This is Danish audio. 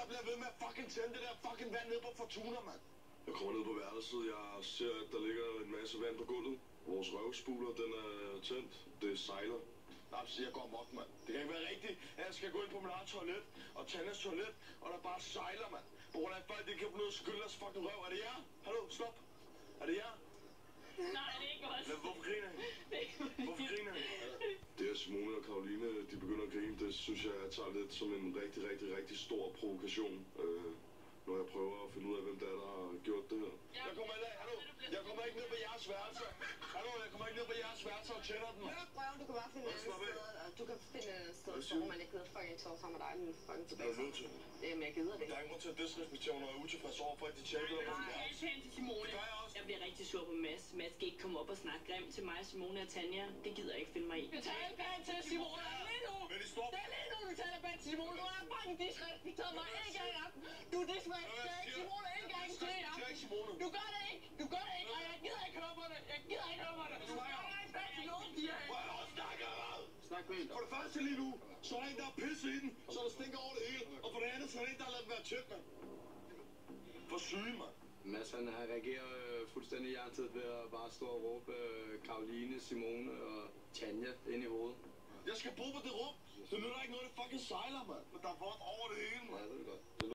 bliver ved med at fucking tænde det der fucking vand ned på Fortuna, mand. Jeg kommer ned på værelset, jeg ser, at der ligger en masse vand på gulvet. Vores røvspuler, den er tændt. Det sejler. Nej, jeg går amok, mand. Det kan ikke være rigtigt, at jeg skal gå ind på min eget toilet og Tanjas toilet, og der bare sejler, mand. På grund af, at folk ikke kan få noget at skylde deres fucking røv. Er det jer? Hallo, stop. Er det jer? Nej, det er ikke os. Hvorfor griner I? Hvorfor griner I? Det er Simone og Karoline, de begynder at grine. Det synes jeg tager lidt som en rigtig stor provokation. Når jeg prøver at finde ud af, hvem der har gjort det her. Jeg kommer ind af, hallo. Jeg kommer ikke ned på jeres værelse. Hallo, jeg kommer ikke ned på jeres værelse og tænder den. Du kan bare finde et andet sted, og du kan finde et andet sted, hvor man ikke gider fucking tåre sammen med dig, men fucking tilbage. Er du nødt til? Jamen, jeg gider det. Der er ingen grund til at disrespektere, når jeg er utilfreds over, for at de tjekker over Jeg er pænt til Simone. Det gør jeg også. Jeg bliver rigtig sur på Mads. Mads skal ikke komme op og snakke grimt til mig, Simone og Tanja. Det gider jeg ikke finde mig i. Jeg taler pænt til Simone. Lige nu. Men I stop. Det er lige nu, du taler pænt til Simone. Du har fucking disrespekteret mig en gang i aften. Du disrespekterer ikke Simone en gang til i aften. Du gør det ikke. Du gør det ikke, og jeg gider ikke høre på det. Jeg gider ikke høre på det. Du snakker ikke pænt til nogen, de her. Hvor er der snakker hvad? Snak pænt. For det første lige nu, så er der en, der er pisse i den, så der stinker over det hele. Og for det andet, så er der en, der har ladet den være tæt, mand. For syge, mand. Mads han har reageret fuldstændig hjertet ved at bare stå og råbe Karoline, Simone og Tanja ind i hovedet. Jeg skal bo på det rum. Det nytter ikke noget, det fucking sejler, mand. Men der er vådt over det hele, mand. Ja, det er godt.